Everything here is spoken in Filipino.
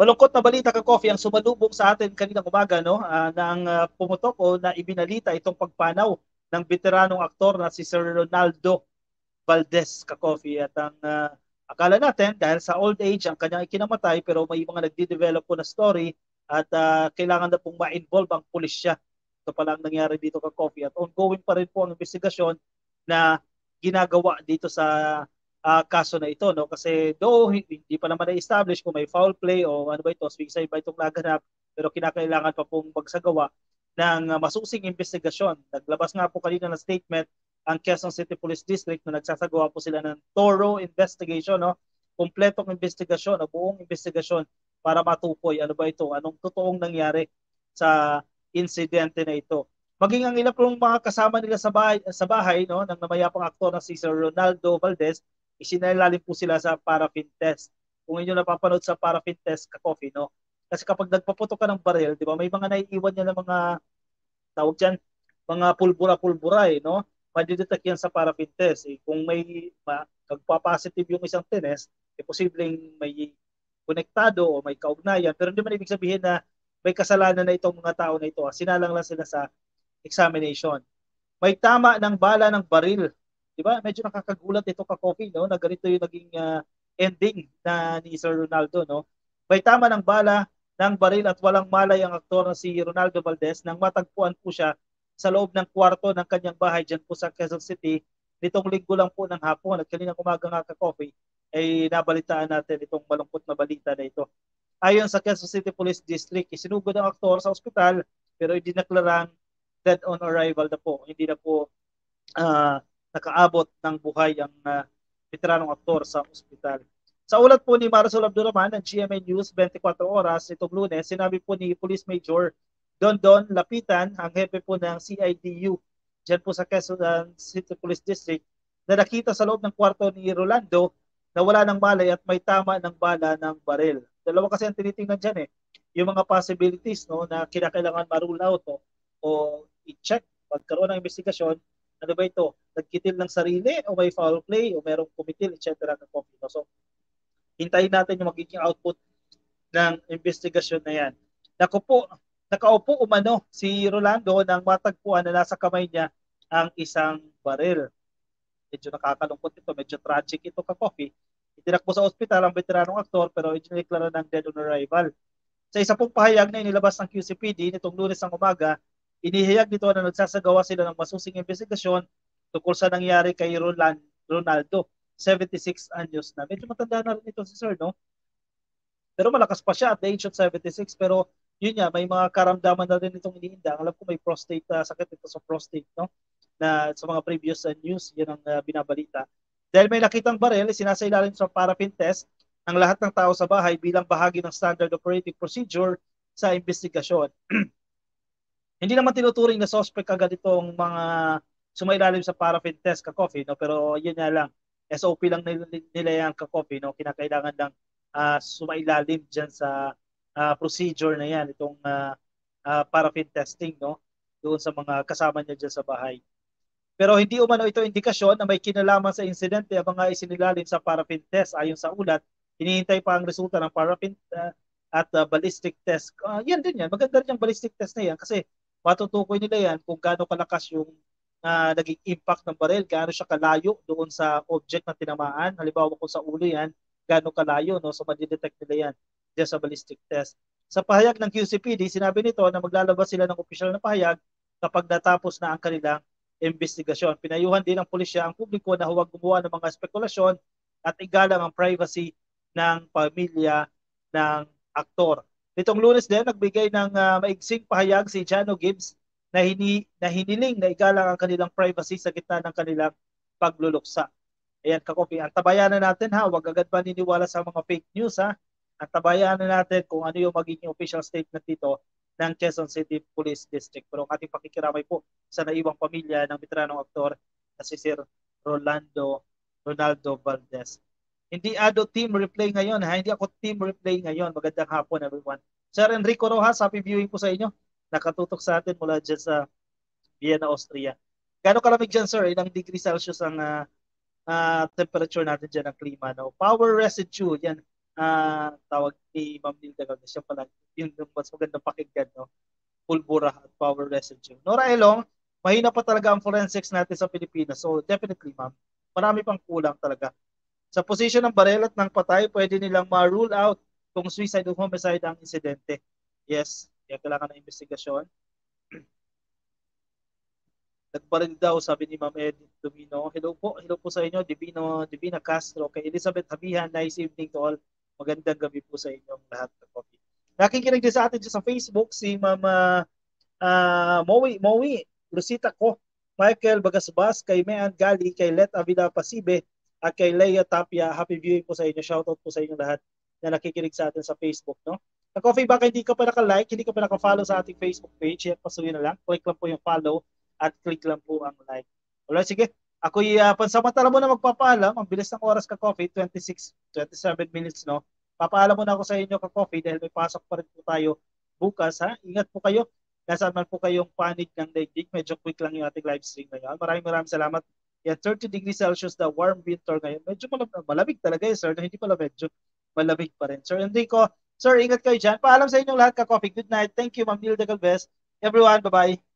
Malungkot na balita ka, Coffee, ang sumalubong sa atin kaninang umaga, no? Nang pumutok o na ibinalita itong pagpanaw ng veteranong aktor na si Sir Ronaldo Valdez ka, Coffee. At ang akala natin dahil sa old age ang kanyang ikinamatay, pero may mga nagde-develop po na story at kailangan na pong ma-involve ang pulisya. Ito pala ang nangyari dito ka, Coffee. At ongoing pa rin po ang investigasyon na ginagawa dito sa kaso na ito, no? Kasi though hindi pa naman na-establish kung may foul play o ano ba ito, suicide ba itong naganap, pero kinakailangan pa pong magsagawa ng masusing investigasyon. Naglabas nga po kanina ng statement ang Quezon City Police District na nagsasagawa po sila ng thorough investigation, no? Kompletong investigasyon, o buong investigasyon para matukoy ano ba ito, anong totoong nangyari sa insidente na ito. Maging ang ilang pong mga kasama nila sa bahay, no, ng namayapang aktor na si Sir Ronaldo Valdez, isinailalim po sila sa paraffin test. Kung inyo napapanood sa paraffin test ka, Coffee, no? Kasi kapag nagpaputok ka ng baril, di ba, may mga naiiwan niya ng mga tawag dyan, mga pulbura-pulbura, no? Madidetect yan sa paraffin test. Kung may magpa-positive yung isang test, posibleng may konektado o may kaugnayan. Pero hindi man ibig sabihin na may kasalanan na itong mga tao na ito. Sinalang lang sila sa examination. May tama ng bala ng baril. Di ba? Medyo nakakagulat ito ka, Coffee, no? Na ganito yung naging ending na ni Sir Ronaldo, no? May tama ng bala ng baril at walang malay ang aktor na si Ronaldo Valdez nang matagpuan po siya sa loob ng kwarto ng kanyang bahay dyan po sa Quezon City nitong linggo lang po ng hapon. At kaninang umaga nga ka, Coffee, ay nabalitaan natin itong malungkot na balita na ito. Ayon sa Quezon City Police District, isinugod ang aktor sa ospital pero idineklarang dead on arrival na po. Hindi na po nakaabot ng buhay ang veteranong aktor sa ospital. Sa ulat po ni Marisol Abduraman ng GMA News 24 Oras itong Lunes, sinabi po ni Police Major Don Lapitan, ang hepe po ng CIDU dyan po sa Quezon City Police District, na nakita sa loob ng kwarto ni Rolando na wala ng malay at may tama ng bala ng baril. Dalawa kasi ang tinitingnan dyan yung mga possibilities, no, na kinakailangan ma-rule out o i-check, pagkaroon ng investigasyon, ano ba ito? Nagkitil ng sarili o may foul play o merong kumitil, etc. So, hintayin natin yung magiging output ng investigasyon na yan. Nakaupo umano si Rolando nang matagpuan na nasa kamay niya ang isang baril. Medyo nakakalungkot ito, medyo tragic ito ka, Coffee. Itinakbo sa ospital ang veteranong aktor pero idineklara ng dead on arrival. Sa isa pong pahayag na inilabas ng QCPD nitong Lunes ng umaga, inihayag nito na nagsasagawa sila ng masusing investigasyon tungkol sa nangyari kay Ronaldo, 76 anyos na. Medyo matanda na rin ito si Sir, no? Pero malakas pa siya at the age of 76. Pero yun nga, may mga karamdaman na rin itong iniinda. Alam ko may prostate, sakit ito sa prostate, no? Na sa mga previous news, yan ang binabalita. Dahil may nakitang baril, sinasailalim sa paraffin test ang lahat ng tao sa bahay bilang bahagi ng standard operating procedure sa investigasyon. Hindi naman tinuturing na suspect agad itong mga sumailalim sa paraffin test ka, Coffee, no? Pero yun nga lang, SOP lang nila yan ka, Coffee, no? Kinakailangan lang sumailalim dyan sa procedure na yan, itong paraffin testing, no? Doon sa mga kasama niya dyan sa bahay. Pero hindi umano ito indikasyon na may kinalaman sa insidente ang mga isinilalim sa paraffin test. Ayon sa ulat, hinihintay pa ang resulta ng paraffin at ballistic test. Yan din yan. Maganda rin yung ballistic test na yan kasi matutukoy nila yan kung gaano kalakas yung naging impact ng baril, gaano siya kalayo doon sa object na tinamaan. Halimbawa kung sa ulo yan, gaano kalayo, no? So madidetect nila yan dyan sa ballistic test. Sa pahayag ng QCPD, sinabi nito na maglalabas sila ng opisyal na pahayag kapag natapos na ang kanilang investigasyon. Pinayuhan din ng pulisya ang publiko na huwag gumawa ng mga spekulasyon at igalang ang privacy ng pamilya ng aktor. Nitong Lunes din, nagbigay ng maigsing pahayag si Jano Gibbs na hiniling na igalang ang kanilang privacy sa gitna ng kanilang pagluluksa. Ayan, kakopi. Antabayanan natin ha, huwag agad maniniwala sa mga fake news ha. Antabayanan natin kung ano yung magiging official statement dito ng Quezon City Police District. Pero ang ating pakikiramay po sa naiwang pamilya ng veteranong aktor na si Sir Ronaldo Valdez. Hindi Ado team replay ngayon ha. Hindi ako team replay ngayon. Magandang hapon everyone. Sir Enrico Rojas, happy viewing po sa inyo. Nakatutok sa atin mula dyan sa Vienna, Austria. Gano'ng kalamig dyan, sir? Ilang degree Celsius ang temperature natin dyan ng klima? No? Power residue, yan tawag ni Ma'am Nilda Galvez. Siya pala yung mas magandang pakinggan, no? Pulbura at power residue. Nora Elong, mahina pa talaga ang forensics natin sa Pilipinas. So definitely, ma'am, marami pang kulang talaga. Sa posisyon ng barel at ng patay, pwede nilang ma-rule out kung suicide o homicide ang insidente. Yes, kaya kailangan ng investigasyon. Nagbaril daw, sabi ni Ma'am Edith Domino. Hello po sa inyo, Divina Castro, kay Elizabeth Habihan, nice evening to all. Magandang gabi po sa inyong lahat. Nakikinig din sa atin sa Facebook, si Ma'am Mowi, Lucita ko, Michael Bagasbas, kay Mean Gali, kay Let Avila Pasibe, at kay Leia Tapia. Happy viewing po sa inyo. Shoutout po sa inyo lahat na nakikinig sa atin sa Facebook, no? Sa Coffee, baka hindi ka pa naka-like, hindi ka pa naka-follow sa ating Facebook page, yan, pasuyin na lang. Click lang po yung follow at click lang po ang like. Alright, sige. Ako'y pansamantala mo na magpapaalam. Ang bilis ng oras ka, Coffee, 26, 27 minutes, no? Papaalam mo na ako sa inyo ka, Coffee, dahil may pasok pa rin po tayo bukas, ha? Ingat po kayo. Nasaan man po kayong panig ng daigdig, medyo quick lang yung ating live stream ngayon. Maraming salamat. Yan, 30 degrees Celsius na warm winter ngayon. Medyo malamig talaga eh, sir. Hindi pala medyo malamig pa rin. Sir Enrico, sir, ingat kayo dyan. Paalam sa inyong lahat ka-coffee. Good night. Thank you, Ma'am Nilda Galvez. Everyone, bye-bye.